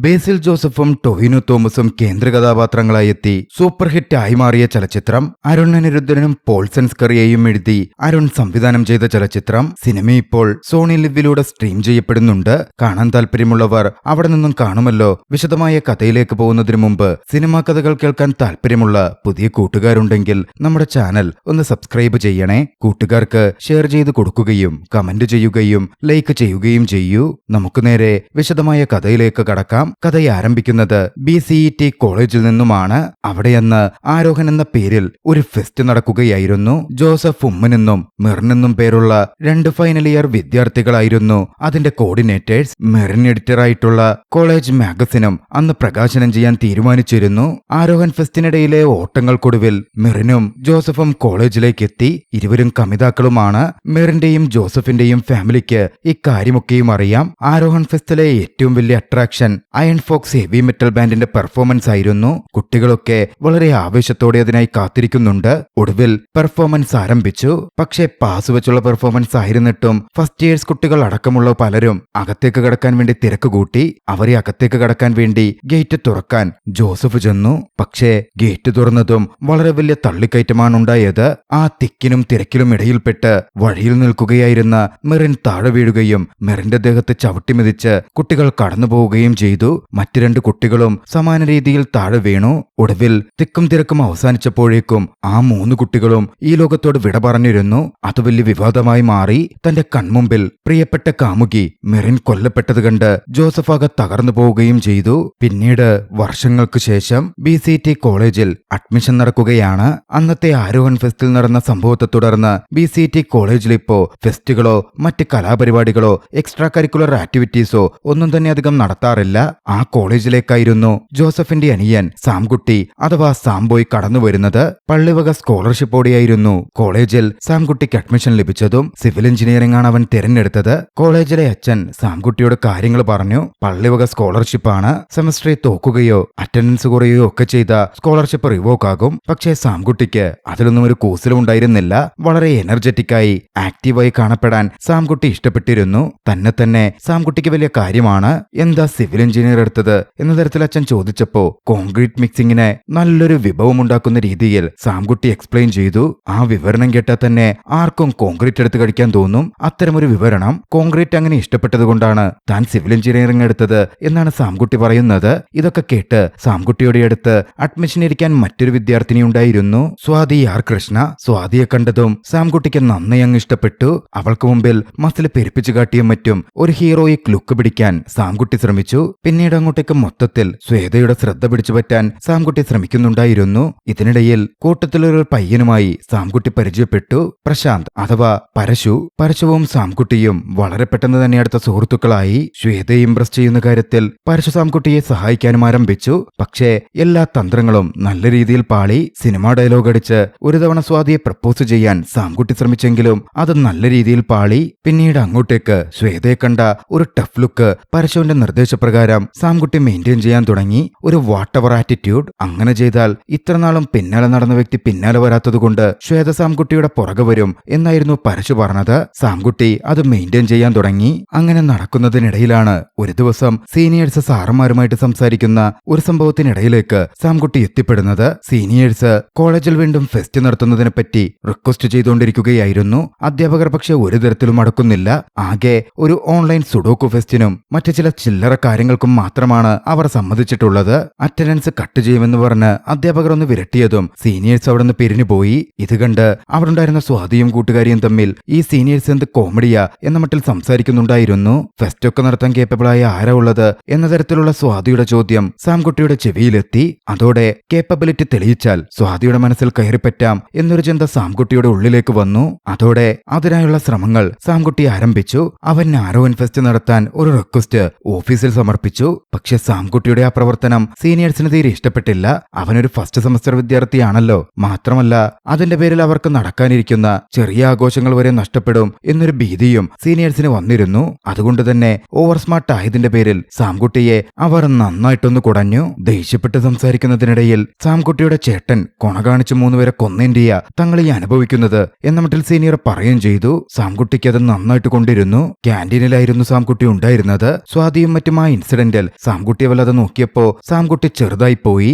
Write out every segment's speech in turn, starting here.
ബേസിൽ ജോസഫും ടൊവിനോ തോമസും കേന്ദ്ര കഥാപാത്രങ്ങളായി എത്തി സൂപ്പർ ഹിറ്റ് ആയി മാറിയ ചലച്ചിത്രം അരുൺ അനിരുദ്ധനും പോൾ സെൻസ്കറിയെയും എഴുതി അരുൺ സംവിധാനം ചെയ്ത ചലച്ചിത്രം സിനിമ ഇപ്പോൾ സോണി ലിവിലൂടെ സ്ട്രീം ചെയ്യപ്പെടുന്നുണ്ട്. കാണാൻ താല്പര്യമുള്ളവർ അവിടെ നിന്നും കാണുമല്ലോ. വിശദമായ കഥയിലേക്ക് പോകുന്നതിനു മുമ്പ് സിനിമാ കഥകൾ കേൾക്കാൻ താല്പര്യമുള്ള പുതിയ കൂട്ടുകാരുണ്ടെങ്കിൽ നമ്മുടെ ചാനൽ ഒന്ന് സബ്സ്ക്രൈബ് ചെയ്യണേ. കൂട്ടുകാർക്ക് ഷെയർ ചെയ്ത് കൊടുക്കുകയും കമന്റ് ചെയ്യുകയും ലൈക്ക് ചെയ്യുകയും ചെയ്യൂ. നമുക്ക് നേരെ വിശദമായ കഥയിലേക്ക് കടക്കാം. കഥ ആരംഭിക്കുന്നത് BCET കോളേജിൽ നിന്നുമാണ്. അവിടെയെന്ന് ആരോഹൻ എന്ന പേരിൽ ഒരു ഫെസ്റ്റ് നടക്കുകയായിരുന്നു. ജോസഫ് ഉമ്മനെന്നും മെറിനെന്നും പേരുള്ള 2 ഫൈനൽ ഇയർ വിദ്യാർത്ഥികളായിരുന്നു അതിന്റെ കോർഡിനേറ്റേഴ്സ്. മെറിൻ എഡിറ്ററായിട്ടുള്ള കോളേജ് മാഗസിനും അന്ന് പ്രകാശനം ചെയ്യാൻ തീരുമാനിച്ചിരുന്നു. ആരോഹൻ ഫെസ്റ്റിനിടയിലെ ഓട്ടങ്ങൾക്കൊടുവിൽ മെറിനും ജോസഫും കോളേജിലേക്ക് എത്തി. ഇരുവരും കമിതാക്കളുമാണ്. മെറിന്റെയും ജോസഫിന്റെയും ഫാമിലിക്ക് ഇക്കാര്യമൊക്കെയും അറിയാം. ആരോഹൻ ഫെസ്റ്റിലെ ഏറ്റവും വലിയ attraction Iron Fox heavy metal ബാൻഡിന്റെ പെർഫോമൻസ് ആയിരുന്നു. കുട്ടികളൊക്കെ വളരെ ആവേശത്തോടെ അതിനായി കാത്തിരിക്കുന്നുണ്ട്. ഒടുവിൽ പെർഫോമൻസ് ആരംഭിച്ചു. പക്ഷേ പാസ് വെച്ചുള്ള പെർഫോമൻസ് ആയിരുന്നിട്ടും ഫസ്റ്റ് ഇയേഴ്സ് കുട്ടികൾ അടക്കമുള്ള പലരും അകത്തേക്ക് കടക്കാൻ വേണ്ടി തിരക്ക് കൂട്ടി. അവരെ അകത്തേക്ക് കടക്കാൻ വേണ്ടി ഗേറ്റ് തുറക്കാൻ ജോസഫ് ചെന്നു. പക്ഷേ ഗേറ്റ് തുറന്നതും വളരെ വലിയ തള്ളിക്കയറ്റമാണ് ഉണ്ടായത്. ആ തിക്കിനും തിരക്കിലും ഇടയിൽപ്പെട്ട് വഴിയിൽ നിൽക്കുകയായിരുന്ന മെറിൻ താഴെ വീഴുകയും മെറിന്റെ ദേഹത്ത് ചവിട്ടിമെതിച്ച് കുട്ടികൾ കടന്നുപോവുകയും ചെയ്തു. മറ്റു 2 കുട്ടികളും സമാന രീതിയിൽ താഴെ വീണു. ഒടുവിൽ തിക്കും തിരക്കും അവസാനിച്ചപ്പോഴേക്കും ആ 3 കുട്ടികളും ഈ ലോകത്തോട് വിട പറഞ്ഞിരുന്നു. അത് വലിയ വിവാദമായി മാറി. തന്റെ കൺമുമ്പിൽ പ്രിയപ്പെട്ട കാമുകി മെറിൻ കൊല്ലപ്പെട്ടത് കണ്ട് ജോസഫ് ആകെ തകർന്നു പോവുകയും ചെയ്തു. പിന്നീട് വർഷങ്ങൾക്ക് ശേഷം BCET കോളേജിൽ അഡ്മിഷൻ നടക്കുകയാണ്. അന്നത്തെ ആരോഹൻ ഫെസ്റ്റിൽ നടന്ന സംഭവത്തെ തുടർന്ന് BCET കോളേജിൽ ഇപ്പോ ഫെസ്റ്റുകളോ മറ്റ് കലാപരിപാടികളോ എക്സ്ട്രാ കരിക്കുലർ ആക്ടിവിറ്റീസോ ഒന്നും തന്നെ അധികം നടത്താറില്ല. ആ കോളേജിലേക്കായിരുന്നു ജോസഫിന്റെ അനിയൻ സാംകുട്ടി അഥവാ സാംബോയ് കടന്നുവരുന്നത്. പള്ളിവക സ്കോളർഷിപ്പോടെയായിരുന്നു കോളേജിൽ സാംകുട്ടിക്ക് അഡ്മിഷൻ ലഭിച്ചതും. സിവിൽ എഞ്ചിനീയറിംഗ് ആണ് അവൻ തിരഞ്ഞെടുത്തത്. കോളേജിലെ അച്ഛൻ സാംകുട്ടിയോട് കാര്യങ്ങൾ പറഞ്ഞു. പള്ളിവക സ്കോളർഷിപ്പാണ്. സെമസ്റ്ററിൽ തോക്കുകയോ അറ്റൻഡൻസ് കുറയുകയോ ഒക്കെ ചെയ്ത സ്കോളർഷിപ്പ് റിവോക്ക് ആകും. പക്ഷേ സാംകുട്ടിക്ക് അതിലൊന്നും ഒരു കൂസലും ഉണ്ടായിരുന്നില്ല. വളരെ എനർജറ്റിക്കായി ആക്റ്റീവായി കാണപ്പെടാൻ സാംകുട്ടി ഇഷ്ടപ്പെട്ടിരുന്നു. തന്നെ സാംകുട്ടിക്ക് വലിയ കാര്യമാണ്. എന്താ സിവിൽ എഞ്ചിനീയർ എടുത്തത് എന്ന തരത്തിൽ അച്ഛൻ ചോദിച്ചപ്പോ കോൺക്രീറ്റ് മിക്സിങ്ങിന് നല്ലൊരു വിഭവം ഉണ്ടാക്കുന്ന രീതിയിൽ സാംകുട്ടി എക്സ്പ്ലെയിൻ ചെയ്തു. ആ വിവരണം കേട്ടാൽ തന്നെ ആർക്കും കോൺക്രീറ്റ് എടുത്ത് കഴിക്കാൻ തോന്നും. അത്തരമൊരു വിവരണം കോൺക്രീറ്റ് അങ്ങനെ ഇഷ്ടപ്പെട്ടതുകൊണ്ടാണ് താൻ സിവിൽ എഞ്ചിനീയറിംഗ് എടുത്തത് എന്നാണ് സാംകുട്ടി പറയുന്നത്. ഇതൊക്കെ കേട്ട് സാംകുട്ടിയുടെ അടുത്ത് അഡ്മിഷൻ ഇരിക്കാൻ മറ്റൊരു വിദ്യാർത്ഥിനി ഉണ്ടായിരുന്നു, സ്വാതി ആർ കൃഷ്ണ. സ്വാതിയെ കണ്ടതും സാംകുട്ടിക്ക് നന്നായി അങ്ങ് ഇഷ്ടപ്പെട്ടു. അവൾക്ക് മുമ്പിൽ മസിൽ പെരുപ്പിച്ചു കാട്ടിയും മറ്റും ഒരു ഹീറോയിക് ലുക്ക് പിടിക്കാൻ സാംകുട്ടി ശ്രമിച്ചു. പിന്നീട് അങ്ങോട്ടേക്ക് മൊത്തത്തിൽ ശ്വേതയുടെ ശ്രദ്ധ പിടിച്ചു പറ്റാൻ സാംകുട്ടി ശ്രമിക്കുന്നുണ്ടായിരുന്നു. ഇതിനിടയിൽ കൂട്ടത്തിലൊരു പയ്യനുമായി സാംകുട്ടി പരിചയപ്പെട്ടു, പ്രശാന്ത് അഥവാ പരശുവും സാംകുട്ടിയും വളരെ പെട്ടെന്ന് തന്നെ അടുത്ത സുഹൃത്തുക്കളായി. ശ്വേതയെ ഇംപ്രസ് ചെയ്യുന്ന കാര്യത്തിൽ പരശു സാംകുട്ടിയെ സഹായിക്കാനും ആരംഭിച്ചു. പക്ഷേ എല്ലാ തന്ത്രങ്ങളും നല്ല രീതിയിൽ പാളി. സിനിമാ ഡയലോഗ് അടിച്ച് ഒരു തവണ സ്വാതിയെ പ്രപ്പോസ് ചെയ്യാൻ സാംകുട്ടി ശ്രമിച്ചെങ്കിലും അത് നല്ല രീതിയിൽ പാളി. പിന്നീട് അങ്ങോട്ടേക്ക് ശ്വേതയെ കണ്ട ഒരു ടഫ് ലുക്ക് പരശുവിന്റെ നിർദ്ദേശപ്രകാരം സാംകുട്ടി മെയിൻറ്റെയിൻ ചെയ്യാൻ തുടങ്ങി. ഒരു വാട്ടവർ ആറ്റിറ്റ്യൂഡ്. അങ്ങനെ ചെയ്താൽ ഇത്രനാളും പിന്നാലെ നടന്ന വ്യക്തി പിന്നാലെ വരാത്തതുകൊണ്ട് ശ്വേത സാംകുട്ടിയുടെ പുറകെ വരും എന്നായിരുന്നു പരശു പറഞ്ഞത്. സാംകുട്ടി അത് മെയിൻറ്റെയിൻ ചെയ്യാൻ തുടങ്ങി. അങ്ങനെ നടക്കുന്നതിനിടയിലാണ് ഒരു ദിവസം സീനിയേഴ്സ് സാറന്മാരുമായിട്ട് സംസാരിക്കുന്ന ഒരു സംഭവത്തിനിടയിലേക്ക് സാംകുട്ടി എത്തിപ്പെടുന്നത്. സീനിയേഴ്സ് കോളേജിൽ വീണ്ടും ഫെസ്റ്റ് നടത്തുന്നതിനെപ്പറ്റി റിക്വസ്റ്റ് ചെയ്തുകൊണ്ടിരിക്കുകയായിരുന്നു. അധ്യാപകർ പക്ഷെ ഒരു തരത്തിലും അടക്കുന്നില്ല. ആകെ ഒരു ഓൺലൈൻ സുഡോക്കു ഫെസ്റ്റിനും മറ്റു ചില ചില്ലറ കാര്യങ്ങൾക്കും മാത്രമാണ് അവർ സമ്മതിച്ചിട്ടുള്ളത്. അറ്റൻഡൻസ് കട്ട് ചെയ്യുമെന്ന് പറഞ്ഞ് അധ്യാപകർ ഒന്ന് വിരട്ടിയതും സീനിയേഴ്സ് അവിടെ നിന്ന് പിരിഞ്ഞുപോയി. ഇത് കണ്ട് അവിടെ ഉണ്ടായിരുന്ന സ്വാതിയും കൂട്ടുകാരിയും തമ്മിൽ ഈ സീനിയേഴ്സ് എന്ത് കോമഡിയാ എന്ന മട്ടിൽ സംസാരിക്കുന്നുണ്ടായിരുന്നു. ഫെസ്റ്റ് ഒക്കെ നടത്താൻ കേപ്പബിളായ ആരാ ഉള്ളത് എന്ന തരത്തിലുള്ള സ്വാതിയുടെ ചോദ്യം സാംകുട്ടിയുടെ ചെവിയിലെത്തി. അതോടെ കേപ്പബിലിറ്റി തെളിയിച്ചാൽ സ്വാതിയുടെ മനസ്സിൽ കയറിപ്പറ്റാം എന്നൊരു ചിന്ത സാംകുട്ടിയുടെ ഉള്ളിലേക്ക് വന്നു. അതോടെ അതിനായുള്ള ശ്രമങ്ങൾ സാംകുട്ടി ആരംഭിച്ചു. അവൻ ആരോഹൻ ഫെസ്റ്റ് നടത്താൻ ഒരു റിക്വസ്റ്റ് ഓഫീസിൽ സമർപ്പിച്ചു. പക്ഷെ സാംകുട്ടിയുടെ ആ പ്രവർത്തനം സീനിയേഴ്സിന് തീരെ ഇഷ്ടപ്പെട്ടില്ല. അവനൊരു ഫസ്റ്റ് സെമസ്റ്റർ വിദ്യാർത്ഥിയാണല്ലോ. മാത്രമല്ല അതിന്റെ പേരിൽ അവർക്ക് നടക്കാനിരിക്കുന്ന ചെറിയ ആഘോഷങ്ങൾ വരെ നഷ്ടപ്പെടും എന്നൊരു ഭീതിയും സീനിയേഴ്സിന് വന്നിരുന്നു. അതുകൊണ്ട് തന്നെ ഓവർ സ്മാർട്ട് ആയതിന്റെ പേരിൽ സാംകുട്ടിയെ അവർ നന്നായിട്ടൊന്ന് കുടഞ്ഞു. ദേഷ്യപ്പെട്ട് സംസാരിക്കുന്നതിനിടയിൽ സാംകുട്ടിയുടെ ചേട്ടൻ കൊണ കാണിച്ച് 3 പേരെ കൊന്നേന്റിയ തങ്ങൾ ഈ അനുഭവിക്കുന്നത് എന്ന മട്ടിൽ സീനിയർ പറയുകയും ചെയ്തു. സാംകുട്ടിക്ക് അത് നന്നായിട്ട് കൊണ്ടിരുന്നു. ക്യാന്റീനിലായിരുന്നു സാംകുട്ടി ഉണ്ടായിരുന്നത്. സ്വാതിയും മറ്റും ആ ഇൻസിഡന്റ് ടീച്ചർ സാംകുട്ടിയെ വല്ലാതെ നോക്കിയപ്പോ സാംകുട്ടി ചെറുതായി പോയി.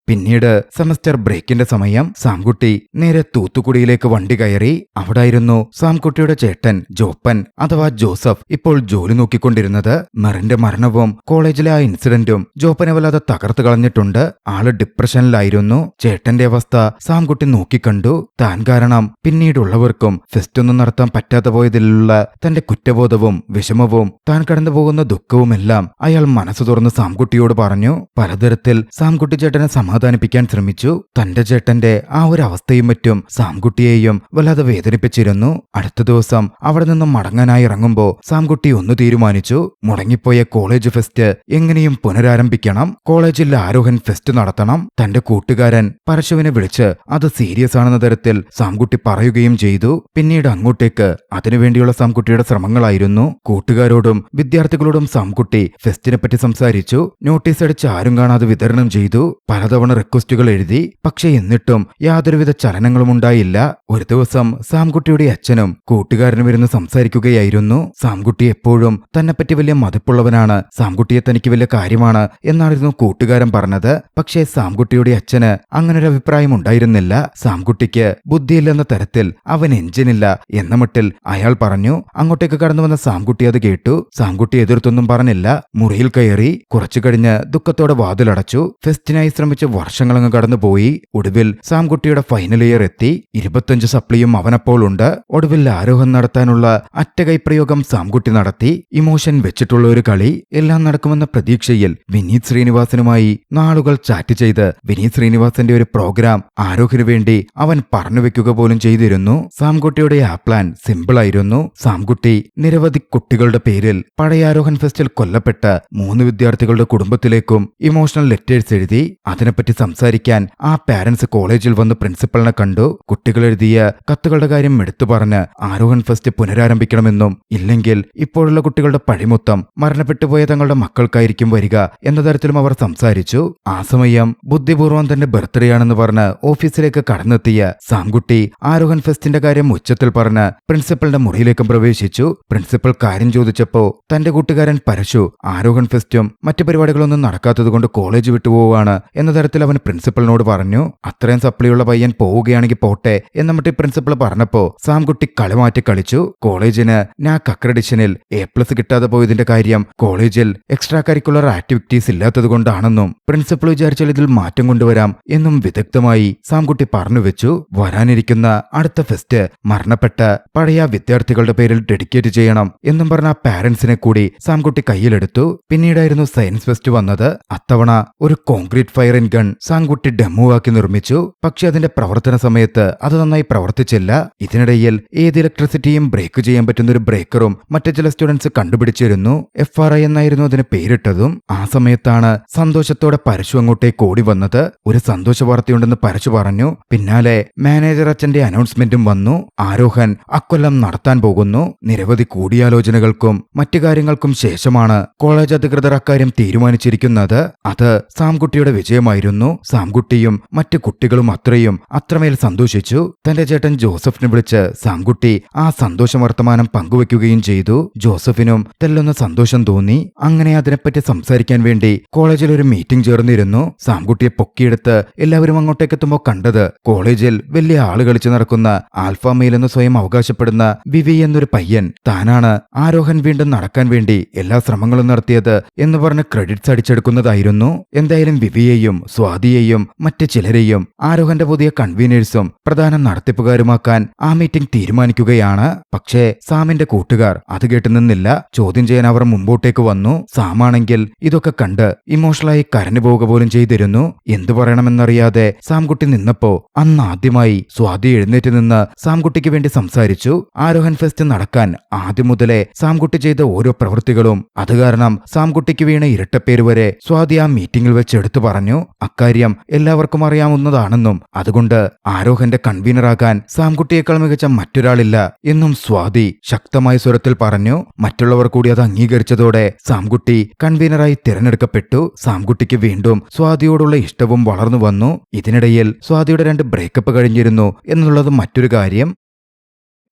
പിന്നീട് സെമസ്റ്റർ ബ്രേക്കിന്റെ സമയം സാംകുട്ടി നേരെ തൂത്തുക്കുടിയിലേക്ക് വണ്ടി കയറി. അവിടായിരുന്നു സാംകുട്ടിയുടെ ചേട്ടൻ ജോപ്പൻ അഥവാ ജോസഫ് ഇപ്പോൾ ജോലി നോക്കിക്കൊണ്ടിരുന്നത്. മെറിന്റെ മരണവും കോളേജിലെ ആ ഇൻസിഡന്റും ജോപ്പനെ വല്ലാതെ തകർത്ത് കളഞ്ഞിട്ടുണ്ട്. ആള് ഡിപ്രഷനിലായിരുന്നു. ചേട്ടന്റെ അവസ്ഥ സാംകുട്ടി നോക്കിക്കണ്ടു. താൻ കാരണം പിന്നീടുള്ളവർക്കും ഫെസ്റ്റ് ഒന്നും നടത്താൻ പറ്റാതെ പോയതിലുള്ള തന്റെ കുറ്റബോധവും വിഷമവും താൻ കടന്നുപോകുന്ന ദുഃഖവുമെല്ലാം അയാൾ മനസ്സ് തുറന്ന് സാംകുട്ടിയോട് പറഞ്ഞു. പലതരത്തിൽ സാംകുട്ടി ചേട്ടനെ സമാധാനിപ്പിക്കാൻ ശ്രമിച്ചു. തന്റെ ചേട്ടന്റെ ആ ഒരു അവസ്ഥയും മറ്റും സാംകുട്ടിയെയും വല്ലാതെ വേദനിപ്പിച്ചിരുന്നു. അടുത്ത ദിവസം അവിടെ നിന്നും മടങ്ങാനായി ഇറങ്ങുമ്പോ സാംകുട്ടി ഒന്ന് തീരുമാനിച്ചു. മുടങ്ങിപ്പോയ കോളേജ് ഫെസ്റ്റ് എങ്ങനെയും പുനരാരംഭിക്കണം. കോളേജിൽ ആരോഹൻ ഫെസ്റ്റ് നടത്തണം. തന്റെ കൂട്ടുകാരൻ പരശുവിനെ വിളിച്ച് അത് സീരിയസ് ആണെന്ന തരത്തിൽ സാംകുട്ടി പറയുകയും ചെയ്തു. പിന്നീട് അങ്ങോട്ടേക്ക് അതിനുവേണ്ടിയുള്ള സാംകുട്ടിയുടെ ശ്രമങ്ങളായിരുന്നു. കൂട്ടുകാരോടും വിദ്യാർത്ഥികളോടും സാംകുട്ടി ഫെസ്റ്റിനെ പറ്റി സംസാരിച്ചു. നോട്ടീസ് അടിച്ച് ആരും കാണാതെ വിതരണം ചെയ്തു. പലതവണ റിക്വസ്റ്റുകൾ എഴുതി. പക്ഷെ എന്നിട്ടും യാതൊരുവിധ ചലനങ്ങളും ഉണ്ടായില്ല. ഒരു ദിവസം സാംകുട്ടിയുടെ അച്ഛനും കൂട്ടുകാരനും ഇരുന്ന് സംസാരിക്കുകയായിരുന്നു. സാംകുട്ടി എപ്പോഴും തന്നെപ്പറ്റി വലിയ മതിപ്പുള്ളവനാണ്, സാംകുട്ടിയെ തനിക്ക് വലിയ കാര്യമാണ് എന്നായിരുന്നു കൂട്ടുകാരൻ പറഞ്ഞത്. പക്ഷേ സാംകുട്ടിയുടെ അച്ഛന് അങ്ങനൊരു അഭിപ്രായം ഉണ്ടായിരുന്നില്ല. സാംകുട്ടിക്ക് ബുദ്ധിയില്ലെന്ന തരത്തിൽ അവൻ എഞ്ചിനില്ല എന്ന മട്ടിൽ അയാൾ പറഞ്ഞു. അങ്ങോട്ടേക്ക് കടന്നു വന്ന സാംകുട്ടി അത് കേട്ടു. സാംകുട്ടി എതിർത്തൊന്നും പറഞ്ഞില്ല. മുറിയിൽ കയറി. കുറച്ചു കഴിഞ്ഞ് ദുഃഖത്തോടെ വാതിലടച്ചു. ഫെസ്റ്റിനായി ശ്രമിച്ച് വർഷങ്ങളങ്ങ് കടന്നുപോയി. ഒടുവിൽ സാംകുട്ടിയുടെ ഫൈനൽ ഇയർ എത്തി. 25 സപ്ലിയും അവനപ്പോൾ ഉണ്ട്. ഒടുവിൽ ആരോഹം നടത്താനുള്ള അറ്റകൈ പ്രയോഗം സാംകുട്ടി നടത്തി. ഇമോഷൻ വെച്ചിട്ടുള്ള ഒരു കളി. എല്ലാം നടക്കുമെന്ന പ്രതീക്ഷയിൽ വിനീത് ശ്രീനിവാസനുമായി നാളുകൾ ചാറ്റ് ചെയ്ത് വിനീത് ശ്രീനിവാസന്റെ ഒരു പ്രോഗ്രാം ആരോഹിനു വേണ്ടി അവൻ പറഞ്ഞുവെക്കുക പോലും ചെയ്തിരുന്നു. സാംകുട്ടിയുടെ ആ പ്ലാൻ സിമ്പിളായിരുന്നു. സാംകുട്ടി നിരവധി കുട്ടികളുടെ പേരിൽ പഴയ ആരോഹൻ ഫെസ്റ്റിൽ കൊല്ലപ്പെട്ട 3 വിദ്യാർത്ഥികളുടെ കുടുംബത്തിലേക്കും ഇമോഷണൽ ലെറ്റേഴ്സ് എഴുതി. അതിനെപ്പറ്റി സംസാരിക്കാൻ ആ പാരന്റ്സ് കോളേജിൽ വന്ന് പ്രിൻസിപ്പലിനെ കണ്ടു. കുട്ടികൾ എഴുതിയ കത്തുകളുടെ കാര്യം എടുത്തു പറഞ്ഞ് ആരോഹൻ ഫെസ്റ്റ് പുനരാരംഭിക്കണമെന്നും ഇല്ലെങ്കിൽ ഇപ്പോഴുള്ള കുട്ടികളുടെ പഴിമൊത്തം മരണപ്പെട്ടുപോയ തങ്ങളുടെ മക്കൾക്കായിരിക്കും വരിക എന്ന തരത്തിലും അവർ സംസാരിച്ചു. ആ സമയം ബുദ്ധിപൂർവ്വം തന്റെ ബർത്ത്ഡേ ആണെന്ന് പറഞ്ഞ് ഓഫീസിലേക്ക് കടന്നെത്തിയ സാംകുട്ടി ആരോഹൻ ഫെസ്റ്റിന്റെ കാര്യം ഉച്ചത്തിൽ പറഞ്ഞ് പ്രിൻസിപ്പലിന്റെ മുറിയിലേക്കും പ്രവേശിച്ചു. പ്രിൻസിപ്പൽ കാര്യം ചോദിച്ചപ്പോ തന്റെ കൂട്ടുകാരൻ പരശു ആരോഹൻ ഫെസ്റ്റും മറ്റു പരിപാടികളൊന്നും നടക്കാത്തതുകൊണ്ട് കോളേജ് വിട്ടുപോവാണ് എന്ന തരത്തിൽ അവൻ പ്രിൻസിപ്പലിനോട് പറഞ്ഞു. അത്രയും സപ്ലിയുള്ള പയ്യൻ പോവുകയാണെങ്കിൽ പോട്ടെ എന്ന മട്ടി പ്രിൻസിപ്പൽ പറഞ്ഞപ്പോ സാംകുട്ടി കളിമാറ്റി കളിച്ചു. കോളേജിന് നാക് അക്രഡിഷനിൽ A+ കിട്ടാതെ പോയതിന്റെ കാര്യം കോളേജിൽ എക്സ്ട്രാ കരിക്കുലർ ആക്ടിവിറ്റീസ് ഇല്ലാത്തതുകൊണ്ടാണെന്നും പ്രിൻസിപ്പൽ വിചാരിച്ചാൽ ഇതിൽ മാറ്റം കൊണ്ടുവരാം എന്നും വിദഗ്ധമായി സാംകുട്ടി പറഞ്ഞു വെച്ചു. വരാനിരിക്കുന്ന അടുത്ത ഫെസ്റ്റ് മരണപ്പെട്ട പഴയ വിദ്യാർത്ഥികളുടെ പേരിൽ ഡെഡിക്കേറ്റ് ചെയ്യണം എന്നും പറഞ്ഞ പാരന്റ്സിനെ കൂടി സാംകുട്ടി കയ്യിലെടുത്തു. പിന്നീടായിരുന്നു സയൻസ് ഫെസ്റ്റ് വന്നത്. അത്തവണ ഒരു concrete fire and gun Samkutty demo ആക്കി നിർമ്മിച്ചു. പക്ഷെ അതിന്റെ പ്രവർത്തന സമയത്ത് അത് നന്നായി പ്രവർത്തിച്ചില്ല. ഇതിനിടയിൽ ഏത് ഇലക്ട്രിസിറ്റിയും ബ്രേക്ക് ചെയ്യാൻ പറ്റുന്ന ഒരു ബ്രേക്കറും മറ്റു ചില സ്റ്റുഡൻസ് കണ്ടുപിടിച്ചിരുന്നു. FRI എന്നായിരുന്നു അതിന് പേരിട്ടതും. ആ സമയത്താണ് സന്തോഷത്തോടെ പരശു അങ്ങോട്ടേക്ക് ഓടി വന്നത്. ഒരു സന്തോഷ വാർത്തയുണ്ടെന്ന് പരശു പറഞ്ഞു. പിന്നാലെ മാനേജർ അച്ഛന്റെ അനൗൺസ്മെന്റും വന്നു. ആരോഹൻ അക്കൊല്ലം നടത്താൻ പോകുന്നു. നിരവധി കൂടിയാലോചനകൾക്കും മറ്റു കാര്യങ്ങൾക്കും ശേഷമാണ് കോളേജ് അധികൃതർ അക്കാര്യം തീരുമാനിച്ചിരിക്കുന്നത്. അത് സാംകുട്ടിയുടെ വിജയമായിരുന്നു. സാംകുട്ടിയും മറ്റു കുട്ടികളും അത്രമേൽ സന്തോഷിച്ചു. തന്റെ ചേട്ടൻ ജോസഫിനെ വിളിച്ച് സാംകുട്ടി ആ സന്തോഷ വർത്തമാനം പങ്കുവെക്കുകയും ചെയ്തു. ജോസഫിനും തെല്ലൊന്ന് സന്തോഷം തോന്നി. അങ്ങനെ അതിനെപ്പറ്റി സംസാരിക്കാൻ വേണ്ടി കോളേജിൽ ഒരു മീറ്റിംഗ് ചേർന്നിരുന്നു. സാംകുട്ടിയെ പൊക്കിയെടുത്ത് എല്ലാവരും അങ്ങോട്ടേക്ക് എത്തുമ്പോൾ കണ്ടത് കോളേജിൽ വലിയ ആള് കളിച്ചു നടക്കുന്ന ആൽഫ മെയിൽ എന്ന് സ്വയം അവകാശപ്പെടുന്ന വിവി എന്നൊരു പയ്യൻ താനാണ് ആരോഹൻ വീണ്ടും നടക്കാൻ വേണ്ടി എല്ലാ ശ്രമങ്ങളും നടത്തിയത് എന്ന് പറഞ്ഞ് ക്രെഡിറ്റ്സ് അടിച്ചെടുക്കുന്നതായിരുന്നു. എന്തായാലും വിവിയെയും സ്വാതിയെയും മറ്റ് ചിലരെയും ആരോഹന്റെ പുതിയ കൺവീനേഴ്സും പ്രധാന നടത്തിപ്പുകാരുമാക്കാൻ ആ മീറ്റിംഗ് തീരുമാനിക്കുകയാണ്. പക്ഷേ സാമിന്റെ കൂട്ടുകാർ അത് കേട്ടു നിന്നില്ല. ചോദ്യം ചെയ്യാൻ അവർ മുമ്പോട്ടേക്ക് വന്നു. സാമാണെങ്കിൽ ഇതൊക്കെ കണ്ട് ഇമോഷണലായി കരഞ്ഞു പോവുക പോലും ചെയ്തിരുന്നു. എന്തു പറയണമെന്നറിയാതെ സാംകുട്ടി നിന്നപ്പോ അന്നാദ്യമായി സ്വാതി എഴുന്നേറ്റ് നിന്ന് സാംകുട്ടിക്ക് വേണ്ടി സംസാരിച്ചു. ആരോഹൻ ഫെസ്റ്റ് നടക്കാൻ ആദ്യം മുതലേ സാംകുട്ടി ചെയ്ത ഓരോ പ്രവൃത്തികളും അത് കാരണം സാംകുട്ടിക്ക് വീണ ഇരട്ടപ്പേര് വരെ സ്വാതി ആ മീറ്റിംഗിൽ വെച്ച് എടുത്തു പറഞ്ഞു. അക്കാര്യം എല്ലാവർക്കും അറിയാവുന്നതാണെന്നും അതുകൊണ്ട് ആരോഹന്റെ കൺവീനറാകാൻ സാംകുട്ടിയേക്കാൾ മികച്ച മറ്റൊരാളില്ല എന്നും സ്വാതി ശക്തമായ സ്വരത്തിൽ പറഞ്ഞു. മറ്റുള്ളവർ കൂടി അത് അംഗീകരിച്ചതോടെ സാംകുട്ടി കൺവീനറായി തിരഞ്ഞെടുക്കപ്പെട്ടു. സാംകുട്ടിക്ക് വീണ്ടും സ്വാതിയോടുള്ള ഇഷ്ടവും വളർന്നു വന്നു. ഇതിനിടയിൽ സ്വാതിയുടെ 2 ബ്രേക്കപ്പ് കഴിഞ്ഞിരുന്നു എന്നുള്ളത് മറ്റൊരു കാര്യം.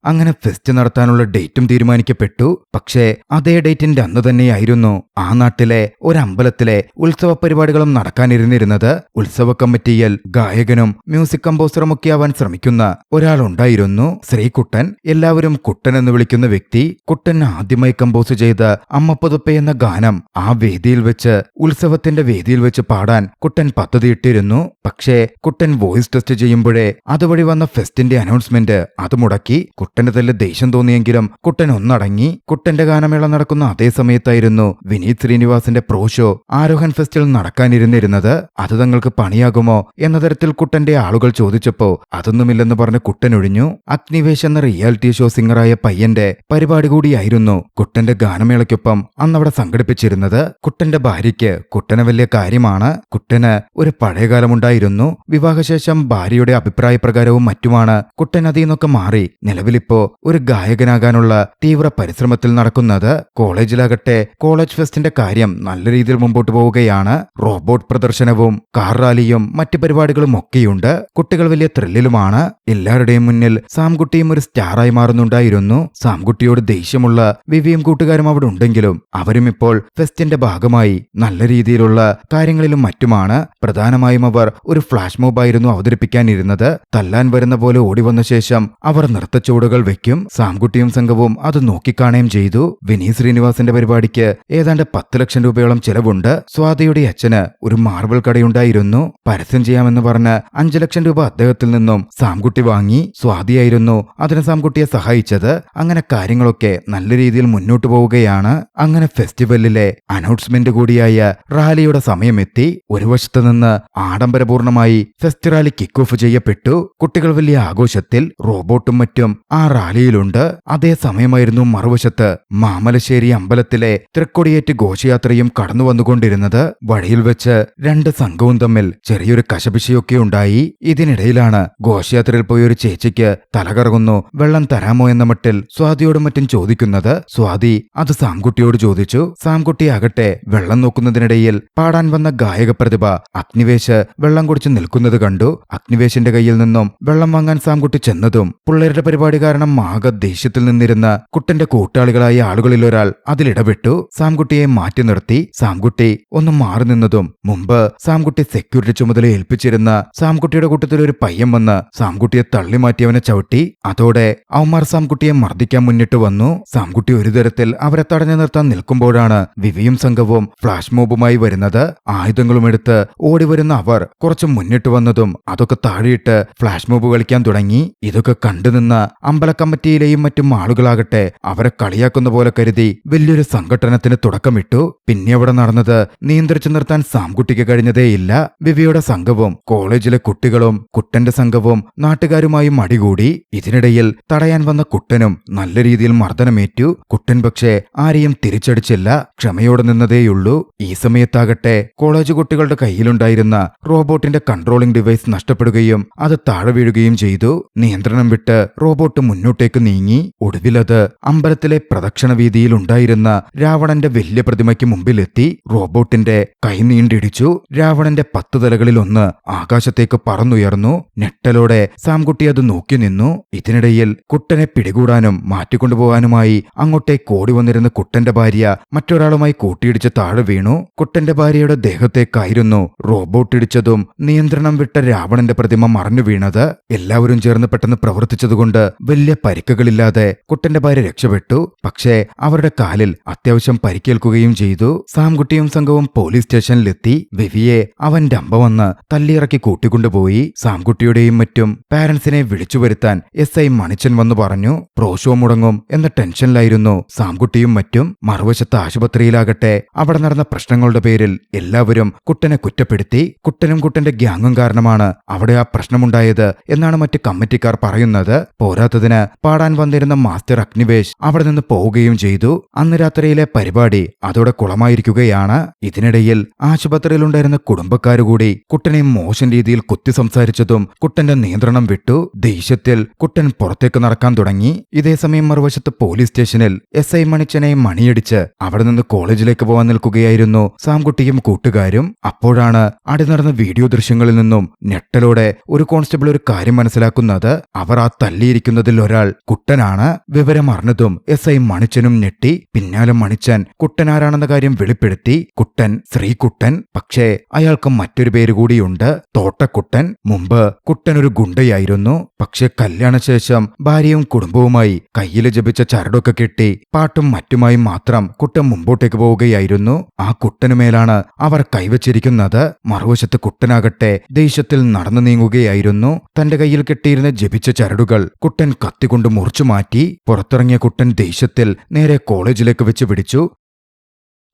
അങ്ങനെ ഫെസ്റ്റ് നടത്താനുള്ള ഡേറ്റും തീരുമാനിക്കപ്പെട്ടു. പക്ഷേ അതേ ഡേറ്റിന്റെ അന്ന് തന്നെയായിരുന്നു ആ നാട്ടിലെ ഒരമ്പലത്തിലെ ഉത്സവ പരിപാടികളും നടക്കാനിരുന്നിരുന്നത്. ഉത്സവ കമ്മിറ്റിയിൽ ഗായകനും മ്യൂസിക് കമ്പോസറും ഒക്കെ ആവാൻ ശ്രമിക്കുന്ന ഒരാളുണ്ടായിരുന്നു, ശ്രീകുട്ടൻ. എല്ലാവരും കുട്ടൻ എന്ന് വിളിക്കുന്ന വ്യക്തി. കുട്ടൻ ആദ്യമായി കമ്പോസ് ചെയ്ത അമ്മ പുതുപ്പേ എന്ന ഗാനം ആ വേദിയിൽ വെച്ച്, ഉത്സവത്തിന്റെ വേദിയിൽ വെച്ച് പാടാൻ കുട്ടൻ പദ്ധതിയിട്ടിരുന്നു. പക്ഷേ കുട്ടൻ വോയിസ് ടെസ്റ്റ് ചെയ്യുമ്പോഴേ അതുവഴി വന്ന ഫെസ്റ്റിന്റെ അനൗൺസ്മെന്റ് അത് മുടക്കി. കുട്ടന് തന്നെ ദേഷ്യം തോന്നിയെങ്കിലും കുട്ടൻ ഒന്നടങ്ങി. കുട്ടന്റെ ഗാനമേള നടക്കുന്ന അതേ സമയത്തായിരുന്നു വിനീത് ശ്രീനിവാസിന്റെ പ്രോ ഷോ ആരോഹൻ ഫെസ്റ്റിൽ നടക്കാനിരുന്നിരുന്നത്. അത് തങ്ങൾക്ക് പണിയാകുമോ എന്ന തരത്തിൽ കുട്ടന്റെ ആളുകൾ ചോദിച്ചപ്പോ അതൊന്നുമില്ലെന്ന് പറഞ്ഞ് കുട്ടൻ ഒഴിഞ്ഞു. അഗ്നിവേശ് എന്ന റിയാലിറ്റി ഷോ സിംഗറായ പയ്യന്റെ പരിപാടി കൂടിയായിരുന്നു കുട്ടന്റെ ഗാനമേളയ്ക്കൊപ്പം അന്നവിടെ സംഘടിപ്പിച്ചിരുന്നത്. കുട്ടന്റെ ഭാര്യയ്ക്ക് കുട്ടന് വലിയ കാര്യമാണ്. കുട്ടന് ഒരു പഴയകാലമുണ്ടായിരുന്നു. വിവാഹശേഷം ഭാര്യയുടെ അഭിപ്രായപ്രകാരവും മറ്റുമാണ് കുട്ടൻ അതിൽ നിന്നൊക്കെ മാറി നിലവിലിപ്പോ ഒരു ഗായകനാകാനുള്ള തീവ്ര പരിശ്രമത്തിൽ നടക്കുന്നത്. കോളേജിലാകട്ടെ കോളേജ് ഫെസ്റ്റിന്റെ കാര്യം നല്ല രീതിയിൽ മുമ്പോട്ട് പോവുകയാണ്. റോബോട്ട് പ്രദർശനവും കാർ റാലിയും മറ്റ് പരിപാടികളും ഒക്കെയുണ്ട്. കുട്ടികൾ വലിയ ത്രില്ലിലുമാണ്. എല്ലാവരുടെയും മുന്നിൽ സാംകുട്ടിയും ഒരു സ്റ്റാറായി മാറുന്നുണ്ടായിരുന്നു. സാംകുട്ടിയോട് ദേഷ്യമുള്ള വിവിയും കൂട്ടുകാരും അവിടെ ഉണ്ടെങ്കിലും അവരും ഇപ്പോൾ ഫെസ്റ്റിന്റെ ഭാഗമായി നല്ല രീതിയിലുള്ള കാര്യങ്ങളിലും മറ്റുമാണ്. പ്രധാനമായും അവർ ഒരു ഫ്ലാഷ് മോബായിരുന്നു അവതരിപ്പിക്കാനിരുന്നത്. തല്ലാൻ വരുന്ന പോലെ ഓടിവന്ന ശേഷം അവർ നൃത്തച്ചുവടുകൾ വെക്കും. സാംകുട്ടിയും സംഘവും അത് നോക്കിക്കാണുകയും ചെയ്തു. വിനീത് ശ്രീനിവാസിന്റെ പരിപാടിക്ക് ഏതാണ്ട് 10 ലക്ഷം രൂപയോളം ചെലവുണ്ട്. സ്വാതിയുടെ അച്ഛന് ഒരു മാർബിൾ കടയുണ്ടായിരുന്നു. പരസ്യം ചെയ്യാമെന്ന് പറഞ്ഞ് 5 ലക്ഷം രൂപ അദ്ദേഹത്തിൽ നിന്നും സാംകുട്ടി വാങ്ങി. സ്വാതിയായിരുന്നു അതിന് സാംകുട്ടിയെ സഹായിച്ചത്. അങ്ങനെ കാര്യങ്ങളൊക്കെ നല്ല രീതിയിൽ മുന്നോട്ടു പോവുകയാണ്. അങ്ങനെ ഫെസ്റ്റിവലിലെ അനൗൺസ്മെന്റ് കൂടിയായ റാലിയുടെ സമയമെത്തി. ഒരു വശത്ത് നിന്ന് ആഡംബരപൂർണമായി ഫെസ്റ്റ് റാലി കിക്ക് ഓഫ് ചെയ്യപ്പെട്ടു. കുട്ടികൾ വലിയ ആഘോഷത്തിൽ. റോബോട്ടും മറ്റും ആ റാലിയിലുണ്ട്. അതേ സമയമായിരുന്നു മറുവശത്ത് മാമലശ്ശേരി അമ്പലത്തിലെ തൃക്കൊടിയേറ്റ് ഘോഷയാത്രയും കടന്നു വന്നുകൊണ്ടിരുന്നത്. വഴിയിൽ വെച്ച് രണ്ട് സംഘവും തമ്മിൽ ചെറിയൊരു കശപിശയൊക്കെ ഉണ്ടായി. ഇതിനിടയിലാണ് ഘോഷയാത്രയിൽ പോയ ഒരു ചേച്ചിക്ക് തലകറങ്ങുന്നു, വെള്ളം തരാമോ എന്ന മട്ടിൽ സ്വാതിയോടും മറ്റും ചോദിക്കുന്നത്. സ്വാതി അത് സാംകുട്ടിയോട് ചോദിച്ചു. സാംകുട്ടി ആകട്ടെ വെള്ളം നോക്കുന്നതിനിടയിൽ പാടാൻ വന്ന ഗായക പ്രതിഭ അഗ്നിവേശ് വെള്ളം കുടിച്ചു നിൽക്കുന്നത് കണ്ടു. അഗ്നിവേശിന്റെ കയ്യിൽ നിന്നും വെള്ളം വാങ്ങാൻ സാംകുട്ടി ചെന്നതും പിള്ളേരുടെ പരിപാടി കാരണം ആകെ ദേഷ്യത്തിൽ നിന്നിരുന്ന കുട്ടന്റെ കൂട്ടാളികളായ ആളുകളിലൊരാൾ അതിലിടപെട്ടു. സാംകുട്ടിയെ മാറ്റി നിർത്തി. സാംകുട്ടി ഒന്ന് മാറി നിന്നതും മുമ്പ് സാംകുട്ടി സെക്യൂരിറ്റി ചുമതല ഏൽപ്പിച്ചിരുന്ന സാംകുട്ടിയുടെ കൂട്ടത്തിൽ ഒരു പയ്യൻ വന്ന് സാംകുട്ടിയെ തള്ളി മാറ്റിയവനെ ചവിട്ടി. അതോടെ അവന്മാർ സാംകുട്ടിയെ മർദ്ദിക്കാൻ മുന്നിട്ട് വന്നു. സാംകുട്ടി ഒരു തരത്തിൽ അവരെ തടഞ്ഞു നിർത്താൻ നിൽക്കുമ്പോഴാണ് വിവിയും സംഘവും ഫ്ലാഷ് മോബുമായി വരുന്നത്. ആയുധങ്ങളും എടുത്ത് ഓടിവരുന്ന അവർ കുറച്ച് മുന്നിട്ട് വന്നതും അതൊക്കെ താഴെയിട്ട് ഫ്ലാഷ് മോബ് കളിക്കാൻ തുടങ്ങി. ഇതൊക്കെ കണ്ടുനിന്ന അമ്പല കമ്മിറ്റിയിലെയും മറ്റും ആളുകളാകട്ടെ അവരെ കളിയാക്കുന്ന പോലെ കരുതി വലിയൊരു സംഘട്ടനത്തിന് തുടക്കമിട്ടു. പിന്നെ അവിടെ നടന്നത് നിയന്ത്രിച്ചു നിർത്താൻ സാംകുട്ടിക്ക് കഴിഞ്ഞതേയില്ല. വിവിയുടെ സംഘവും കോളേജിലെ കുട്ടികളും കുട്ടന്റെ സംഘവും നാട്ടുകാരുമായി മടികൂടി. ഇതിനിടയിൽ തടയാൻ വന്ന കുട്ടനും നല്ല രീതിയിൽ മർദ്ദനമേറ്റു. കുട്ടൻ പക്ഷേ ആരെയും തിരിച്ചടിച്ചില്ല, ക്ഷമയോടെ നിന്നതേയുള്ളൂ. ഈ സമയത്താകട്ടെ കോളേജ് കുട്ടികളുടെ കയ്യിലുണ്ടായിരുന്ന റോബോട്ടിന്റെ കൺട്രോളിംഗ് ഡിവൈസ് നഷ്ടപ്പെടുകയും അത് താഴെ വീഴുകയും ചെയ്തു. നിയന്ത്രണം വിട്ട് റോബോട്ട് മുന്നോട്ടേക്ക് നീങ്ങി. ഒടുവിലത് അമ്പലത്തിലെ പ്രദക്ഷിണ വീതിയിൽ ഉണ്ടായിരുന്ന രാവണന്റെ വലിയ പ്രതിമയ്ക്ക് മുമ്പിലെത്തി. റോബോട്ടിന്റെ കൈ നീണ്ടിടിച്ചു. രാവണന്റെ 10 തലകളിൽ ഒന്ന് ആകാശത്തേക്ക് പറന്നുയർന്നു. ഞെട്ടലോടെ സാംകുട്ടി അത് നോക്കി നിന്നു. ഇതിനിടയിൽ കുട്ടനെ പിടികൂടാനും മാറ്റിക്കൊണ്ടുപോകാനുമായി അങ്ങോട്ടേക്ക് ഓടി വന്നിരുന്ന കുട്ടന്റെ ഭാര്യ മറ്റൊരാളുമായി കൂട്ടിയിടിച്ച് താഴെ വീണു. കുട്ടന്റെ ഭാര്യയുടെ ദേഹത്തേക്കായിരുന്നു റോബോട്ട് ഇടിച്ചതും നിയന്ത്രണം വിട്ട രാവണന്റെ പ്രതിമ മറഞ്ഞു വീണത്. എല്ലാവരും ചേർന്ന് പെട്ടെന്ന് പ്രവർത്തിച്ചതുകൊണ്ട് വലിയ പരിക്കുകളില്ലാതെ കുട്ടന്റെ ഭാര്യ രക്ഷപ്പെട്ടു. പക്ഷേ അവരുടെ കാലിൽ അത്യാവശ്യം പരിക്കേൽക്കുകയും ചെയ്തു. സാംകുട്ടിയും സംഘവും പോലീസ് സ്റ്റേഷനിലെത്തി. വിവിയെ അവന്റെ അമ്പ വന്ന് തല്ലിയിറക്കി കൂട്ടിക്കൊണ്ടുപോയി. സാംകുട്ടിയുടെയും മറ്റും പാരന്റ്സിനെ വിളിച്ചു വരുത്താൻ SI മണിച്ചൻ വന്നു പറഞ്ഞു. പ്രോഷോ മുടങ്ങും എന്ന ടെൻഷനിലായിരുന്നു സാംകുട്ടിയും മറ്റും. മറുവശത്ത് ആശുപത്രിയിലാകട്ടെ അവിടെ നടന്ന പ്രശ്നങ്ങളുടെ പേരിൽ എല്ലാവരും കുട്ടനെ കുറ്റപ്പെടുത്തി. കുട്ടനും കുട്ടന്റെ ഗ്യാങ്ങും കാരണമാണ് അവിടെ ആ പ്രശ്നമുണ്ടായത് എന്നാണ് മറ്റ് കമ്മിറ്റിക്കാർ പറയുന്നത്. പോരാത്തതിന് പാടാൻ വന്നിരുന്ന മാസ്റ്റർ അഗ്നിവേശ് അവിടെ നിന്ന് പോവുകയും ചെയ്തു. അന്ന് രാത്രിയിലെ പരിപാടി അതോടെ കുളമായിരിക്കുകയാണ്. ഇതിനിടയിൽ ആശുപത്രിയിലുണ്ടായിരുന്ന കുടുംബക്കാരുകൂടി കുട്ടനെ മോശം രീതിയിൽ കുത്തി സംസാരിച്ചതും കുട്ടന്റെ നിയന്ത്രണം വിട്ടു. ദേഷ്യത്തിൽ കുട്ടൻ പുറത്തേക്ക് നടക്കാൻ തുടങ്ങി. ഇതേസമയം മറുവശത്ത് പോലീസ് സ്റ്റേഷനിൽ SI മണിച്ചനെ മണിയടിച്ച് അവിടെ നിന്ന് കോളേജിലേക്ക് പോകാൻ നിൽക്കുകയായിരുന്നു സാംകുട്ടിയും കൂട്ടുകാരും. അപ്പോഴാണ് അടി നടന്ന വീഡിയോ ദൃശ്യങ്ങളിൽ നിന്നും ഞെട്ടലോടെ ഒരു കോൺസ്റ്റബിൾ ഒരു കാര്യം മനസ്സിലാക്കുന്നത്. അവർ ആ തല്ലിയിരിക്കുന്നത് അതിൽ ഒരാൾ കുട്ടനാണ്. വിവരം അറിഞ്ഞതും SI മണിച്ചനും ഞെട്ടി. പിന്നാലെ മണിച്ചൻ കുട്ടനാരാണെന്ന കാര്യം വെളിപ്പെടുത്തി. കുട്ടൻ ശ്രീകുട്ടൻ. പക്ഷേ അയാൾക്ക് മറ്റൊരു പേര് കൂടിയുണ്ട്, തോട്ടക്കുട്ടൻ. മുമ്പ് കുട്ടൻ ഒരു ഗുണ്ടയായിരുന്നു. പക്ഷെ കല്യാണശേഷം ഭാര്യയും കുടുംബവുമായി കയ്യില് ജപിച്ച ചരടൊക്കെ കെട്ടി പാട്ടും മറ്റുമായി മാത്രം കുട്ടൻ മുമ്പോട്ടേക്ക് പോവുകയായിരുന്നു. ആ കുട്ടനുമേലാണ് അവർ കൈവച്ചിരിക്കുന്നത്. മറുവശത്ത് കുട്ടനാകട്ടെ ദേഷ്യത്തിൽ നടന്നു നീങ്ങുകയായിരുന്നു. തന്റെ കയ്യിൽ കെട്ടിയിരുന്ന ജപിച്ച ചരടുകൾ കുട്ടൻ കത്തികൊണ്ട് മുറിച്ചു മാറ്റി. പുറത്തിറങ്ങിയ കുട്ടൻ ദേഷ്യത്തിൽ നേരെ കോളേജിലേക്ക് വെച്ച് പിടിച്ചു.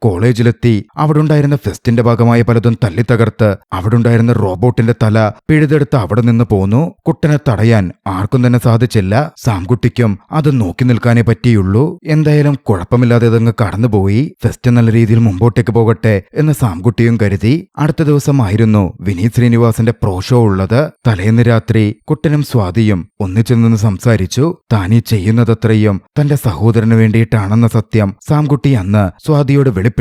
കോളേജിലെത്തി അവിടുണ്ടായിരുന്ന ഫെസ്റ്റിന്റെ ഭാഗമായ പലതും തല്ലിത്തകർത്ത് അവിടുണ്ടായിരുന്ന റോബോട്ടിന്റെ തല പിഴുതെടുത്ത് അവിടെ നിന്ന് പോന്നു. കുട്ടനെ തടയാൻ ആർക്കും തന്നെ സാധിച്ചില്ല. സാംകുട്ടിക്കും അത് നോക്കി നിൽക്കാനേ പറ്റിയുള്ളൂ. എന്തായാലും കുഴപ്പമില്ലാതെ അതങ്ങ് കടന്നുപോയി. ഫെസ്റ്റ് നല്ല രീതിയിൽ മുമ്പോട്ടേക്ക് പോകട്ടെ എന്ന് സാംകുട്ടിയും കരുതി. അടുത്ത ദിവസമായിരുന്നു വിനീത് ശ്രീനിവാസന്റെ പ്രോ ഷോ ഉള്ളത്. തലേന്ന് രാത്രി കുട്ടനും സ്വാതിയും ഒന്നിച്ചു നിന്ന് സംസാരിച്ചു. താനീ ചെയ്യുന്നതത്രയും തന്റെ സഹോദരന് വേണ്ടിയിട്ടാണെന്ന സത്യം സാംകുട്ടി അന്ന് സ്വാതിയോട് വെളിപ്പെടുത്തി.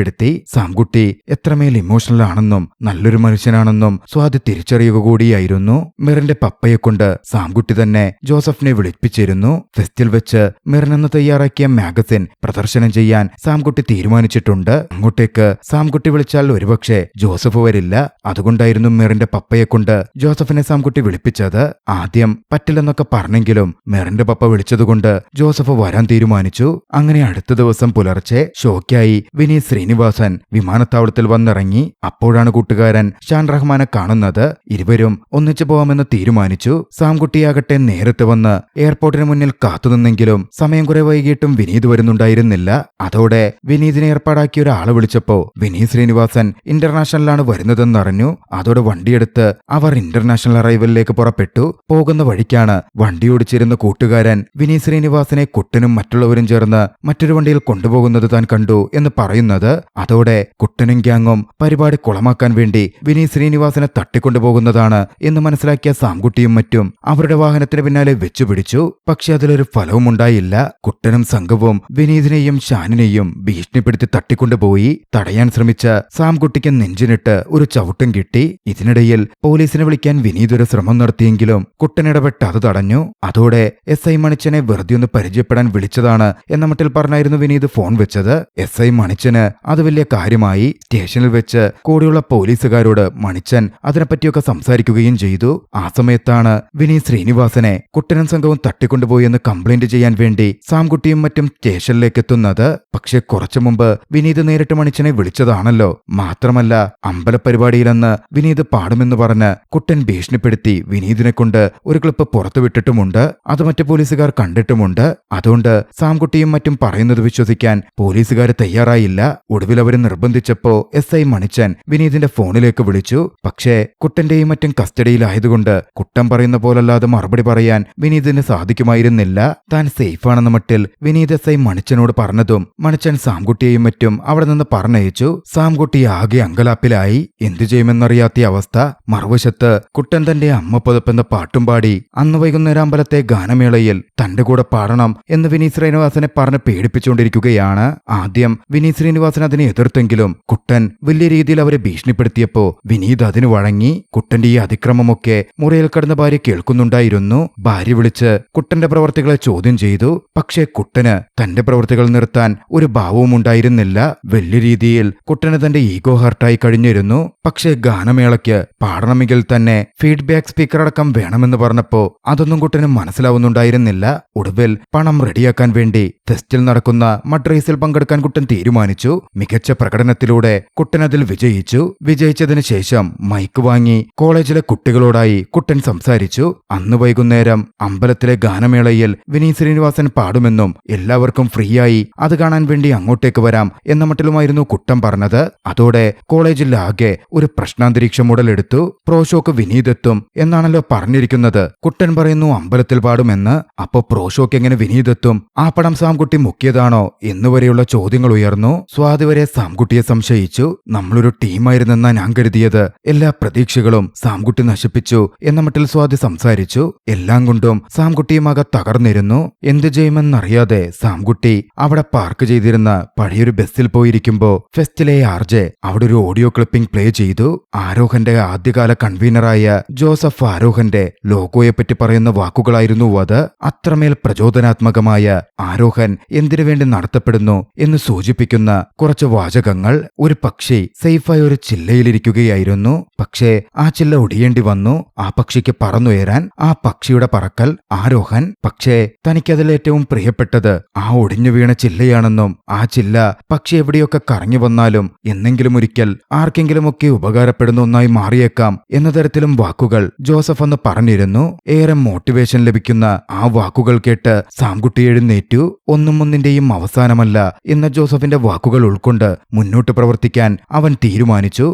സാംകുട്ടി എത്രമേൽ ഇമോഷണൽ ആണെന്നും നല്ലൊരു മനുഷ്യനാണെന്നും സ്വാതി തിരിച്ചറിയുക കൂടിയായിരുന്നു. മിറിന്റെ പപ്പയെക്കൊണ്ട് സാംകുട്ടി തന്നെ ജോസഫിനെ വിളിപ്പിച്ചിരുന്നു. ഫെസ്റ്റിൽ വെച്ച് മിറിനെന്ന് തയ്യാറാക്കിയ മാഗസിൻ പ്രദർശനം ചെയ്യാൻ സാംകുട്ടി തീരുമാനിച്ചിട്ടുണ്ട്. അങ്ങോട്ടേക്ക് സാംകുട്ടി വിളിച്ചാൽ ഒരുപക്ഷെ ജോസഫ് വരില്ല. അതുകൊണ്ടായിരുന്നു മിറിന്റെ പപ്പയെക്കൊണ്ട് ജോസഫിനെ സാംകുട്ടി വിളിപ്പിച്ചത്. ആദ്യം പറ്റില്ലെന്നൊക്കെ പറഞ്ഞെങ്കിലും മിറിന്റെ പപ്പ വിളിച്ചതുകൊണ്ട് ജോസഫ് വരാൻ തീരുമാനിച്ചു. അങ്ങനെ അടുത്ത ദിവസം പുലർച്ചെ ഷോയ്ക്കായി വിനീത് ശ്രീനിവാസൻ വിമാനത്താവളത്തിൽ വന്നിറങ്ങി. അപ്പോഴാണ് കൂട്ടുകാരൻ ഷാൻ റഹ്മാനെ കാണുന്നത്. ഇരുവരും ഒന്നിച്ചു പോവാമെന്ന് തീരുമാനിച്ചു. സാംകുട്ടിയാകട്ടെ നേരത്തെ വന്ന് എയർപോർട്ടിന് മുന്നിൽ കാത്തുനിന്നെങ്കിലും സമയം കുറെ വൈകിട്ടും വിനീത് വരുന്നുണ്ടായിരുന്നില്ല. അതോടെ വിനീതിനെ ഏർപ്പാടാക്കിയ ഒരാളെ വിളിച്ചപ്പോ വിനീത് ശ്രീനിവാസൻ ഇന്റർനാഷണലാണ് വരുന്നതെന്നറിഞ്ഞു. അതോടെ വണ്ടിയെടുത്ത് അവർ ഇന്റർനാഷണൽ അറൈവലിലേക്ക് പുറപ്പെട്ടു. പോകുന്ന വഴിക്കാണ് വണ്ടിയോടിച്ചിരുന്ന കൂട്ടുകാരൻ വിനീത് ശ്രീനിവാസനെ കുട്ടനും മറ്റുള്ളവരും ചേർന്ന് മറ്റൊരു വണ്ടിയിൽ കൊണ്ടുപോകുന്നത് താൻ കണ്ടു എന്ന് പറയുന്നത്. അതോടെ കുട്ടനും ഗ്യാങ്ങും പരിപാടി കുളമാക്കാൻ വേണ്ടി വിനീത് ശ്രീനിവാസനെ തട്ടിക്കൊണ്ടുപോകുന്നതാണ് എന്ന് മനസ്സിലാക്കിയ സാംകുട്ടിയും മറ്റും അവരുടെ വാഹനത്തിന് പിന്നാലെ വെച്ചുപിടിച്ചു. പക്ഷെ അതിലൊരു ഫലവും ഉണ്ടായില്ല. കുട്ടനും സംഘവും വിനീതിനെയും ഷാനിനെയും ഭീഷണിപ്പെടുത്തി തട്ടിക്കൊണ്ടുപോയി. തടയാൻ ശ്രമിച്ച സാംകുട്ടിക്ക് നെഞ്ചിനിട്ട് ഒരു ചവിട്ടും കിട്ടി. ഇതിനിടയിൽ പോലീസിനെ വിളിക്കാൻ വിനീത് ഒരു ശ്രമം നടത്തിയെങ്കിലും കുട്ടൻ ഇടപെട്ട് അത് തടഞ്ഞു. അതോടെ SI മണിച്ചനെ വെറുതെ ഒന്ന് പരിചയപ്പെടാൻ വിളിച്ചതാണ് എന്ന മട്ടിൽ പറഞ്ഞായിരുന്നു വിനീത് ഫോൺ വെച്ചത്. SI മണിച്ചന് അത് വലിയ കാര്യമായി. സ്റ്റേഷനിൽ വെച്ച് കൂടെയുള്ള പോലീസുകാരോട് മണിച്ചൻ അതിനെപ്പറ്റിയൊക്കെ സംസാരിക്കുകയും ചെയ്തു. ആ സമയത്താണ് വിനീത് ശ്രീനിവാസനെ കുട്ടനും സംഘവും തട്ടിക്കൊണ്ടുപോയി എന്ന് കംപ്ലൈന്റ് ചെയ്യാൻ വേണ്ടി സാംകുട്ടിയും മറ്റും സ്റ്റേഷനിലേക്ക് എത്തുന്നത്. പക്ഷെ കുറച്ചു മുമ്പ് വിനീത് നേരിട്ട് മണിച്ചനെ വിളിച്ചതാണല്ലോ. മാത്രമല്ല അമ്പലപരിപാടിയിലെന്ന് വിനീത് പാടുമെന്ന് പറഞ്ഞ് കുട്ടൻ ഭീഷണിപ്പെടുത്തി വിനീതിനെ കൊണ്ട് ഒരു ക്ലിപ്പ് പുറത്തുവിട്ടിട്ടുമുണ്ട്. അത് മറ്റു പോലീസുകാർ കണ്ടിട്ടുമുണ്ട്. അതുകൊണ്ട് സാംകുട്ടിയും മറ്റും പറയുന്നത് വിശ്വസിക്കാൻ പോലീസുകാർ തയ്യാറായില്ല. ഒടുവിൽ അവർ നിർബന്ധിച്ചപ്പോ SI മണിച്ചൻ വിനീതിന്റെ ഫോണിലേക്ക് വിളിച്ചു. പക്ഷേ കുട്ടന്റെയും മറ്റും കസ്റ്റഡിയിലായതുകൊണ്ട് കുട്ടൻ പറയുന്ന പോലല്ലാതെ മറുപടി പറയാൻ വിനീതിന് സാധിക്കുമായിരുന്നില്ല. താൻ സേഫാണെന്ന മട്ടിൽ വിനീത് SI മണിച്ചനോട് പറഞ്ഞതും മണിച്ചൻ സാംകുട്ടിയെയും മറ്റും അവിടെ നിന്ന് പറഞ്ഞയച്ചു. സാംകുട്ടി ആകെ അങ്കലാപ്പിലായി. എന്തു ചെയ്യുമെന്നറിയാത്ത അവസ്ഥ. മറുവശത്ത് കുട്ടൻ തന്റെ അമ്മ പതപ്പെന്ന പാട്ടും പാടി അന്ന് വൈകുന്നേരം അമ്പലത്തെ ഗാനമേളയിൽ തന്റെ കൂടെ പാടണം എന്ന് വിനീത് ശ്രീനിവാസനെ പറഞ്ഞ് പേടിപ്പിച്ചുകൊണ്ടിരിക്കുകയാണ്. ആദ്യം വിനീത് ശ്രീനിവാസൻ അതിനെ എതിർത്തെങ്കിലും കുട്ടൻ വലിയ രീതിയിൽ അവരെ ഭീഷണിപ്പെടുത്തിയപ്പോ വിനീത് അതിന് വഴങ്ങി. കുട്ടന്റെ ഈ അതിക്രമമൊക്കെ മുറിയിൽ കടന്ന ഭാര്യ കേൾക്കുന്നുണ്ടായിരുന്നു. ഭാര്യ വിളിച്ച് കുട്ടന്റെ പ്രവർത്തികളെ ചോദ്യം ചെയ്തു. പക്ഷേ കുട്ടന് തന്റെ പ്രവർത്തികൾ നിർത്താൻ ഒരു ഭാവവും ഉണ്ടായിരുന്നില്ല. വലിയ രീതിയിൽ കുട്ടന് തന്റെ ഈഗോ ഹർട്ടായി കഴിഞ്ഞിരുന്നു. പക്ഷേ ഗാനമേളയ്ക്ക് പാടണമെങ്കിൽ തന്നെ ഫീഡ്ബാക്ക് സ്പീക്കർ അടക്കം വേണമെന്ന് പറഞ്ഞപ്പോ അതൊന്നും കുട്ടന് മനസ്സിലാവുന്നുണ്ടായിരുന്നില്ല. ഒടുവിൽ പണം റെഡിയാക്കാൻ വേണ്ടി ഫെസ്റ്റിൽ നടക്കുന്ന മഡ്രൈസിൽ പങ്കെടുക്കാൻ കുട്ടൻ തീരുമാനിച്ചു. മികച്ച പ്രകടനത്തിലൂടെ കുട്ടൻ അതിൽ വിജയിച്ചു. വിജയിച്ചതിന് ശേഷം മൈക്ക് വാങ്ങി കോളേജിലെ കുട്ടികളോടായി കുട്ടൻ സംസാരിച്ചു. അന്ന് വൈകുന്നേരം അമ്പലത്തിലെ ഗാനമേളയിൽ വിനീത് ശ്രീനിവാസൻ പാടുമെന്നും എല്ലാവർക്കും ഫ്രീയായി അത് കാണാൻ വേണ്ടി അങ്ങോട്ടേക്ക് വരാം എന്ന മട്ടിലുമായിരുന്നു കുട്ടൻ പറഞ്ഞത്. അതോടെ കോളേജിലാകെ ഒരു പ്രശ്നാന്തരീക്ഷം ഉടലെടുത്തു. പ്രോഷോക്ക് വിനീത് എത്തും എന്നാണല്ലോ പറഞ്ഞിരിക്കുന്നത്. കുട്ടൻ പറയുന്നു അമ്പലത്തിൽ പാടുമെന്ന്. അപ്പൊ പ്രോഷോക്ക് എങ്ങനെ വിനീത് എത്തും? ആ പടം സാംകുട്ടി മുക്കിയതാണോ എന്നുവരെയുള്ള ചോദ്യങ്ങൾ ഉയർന്നു. സ്വാതി വരെ സാംകുട്ടിയെ സംശയിച്ചു. നമ്മളൊരു ടീമായിരുന്നെന്നാ ഞാൻ കരുതിയത്. എല്ലാ പ്രതീക്ഷകളും സാംകുട്ടി നശിപ്പിച്ചു എന്ന മട്ടിൽ സ്വാതി സംസാരിച്ചു. എല്ലാം കൊണ്ടും സാംകുട്ടിയുമാകെ തകർന്നിരുന്നു. എന്തു ചെയ്യുമെന്നറിയാതെ സാംകുട്ടി അവിടെ പാർക്ക് ചെയ്തിരുന്ന പഴയൊരു ബസ്സിൽ പോയിരിക്കുമ്പോ ഫെസ്റ്റിലെ ആർജെ അവിടെ ഒരു ഓഡിയോ ക്ലിപ്പിംഗ് പ്ലേ ചെയ്തു. ആരോഹന്റെ ആദ്യകാല കൺവീനറായ ജോസഫ് ആരോഹന്റെ ലോഗോയെപ്പറ്റി പറയുന്ന വാക്കുകളായിരുന്നു അത്. അത്രമേൽ പ്രചോദനാത്മകമായ ആരോഹൻ എന്തിനു വേണ്ടി നടത്തപ്പെടുന്നു എന്ന് സൂചിപ്പിക്കുന്ന കുറച്ച് വാചകങ്ങൾ. ഒരു പക്ഷി സേഫായ ഒരു ചില്ലയിലിരിക്കുകയായിരുന്നു. പക്ഷേ ആ ചില്ല ഒടിയേണ്ടി വന്നു. ആ പക്ഷിക്ക് പറന്നുയരാൻ, ആ പക്ഷിയുടെ പറക്കൽ ആരോഹൻ. പക്ഷേ തനിക്കതിലേറ്റവും പ്രിയപ്പെട്ടത് ആ ഒടിഞ്ഞു വീണ ചില്ലയാണെന്നും ആ ചില്ല പക്ഷി എവിടെയൊക്കെ കറങ്ങി വന്നാലും എന്നെങ്കിലും ഒരിക്കൽ ആർക്കെങ്കിലുമൊക്കെ ഉപകാരപ്പെടുന്ന ഒന്നായി മാറിയേക്കാം എന്ന തരത്തിലും വാക്കുകൾ ജോസഫ് അന്ന് പറഞ്ഞിരുന്നു. ഏറെ മോട്ടിവേഷൻ ലഭിക്കുന്ന ആ വാക്കുകൾ കേട്ട് സാംകുട്ടി എഴുന്നേറ്റു. ഒന്നും ഒന്നിന്റെയും അവസാനമല്ല എന്ന ജോസഫിന്റെ വാക്കുകൾ ഉൾക്കൊണ്ട് മുന്നോട്ട് പ്രവർത്തിക്കാൻ അവൻ തീരുമാനിച്ചു.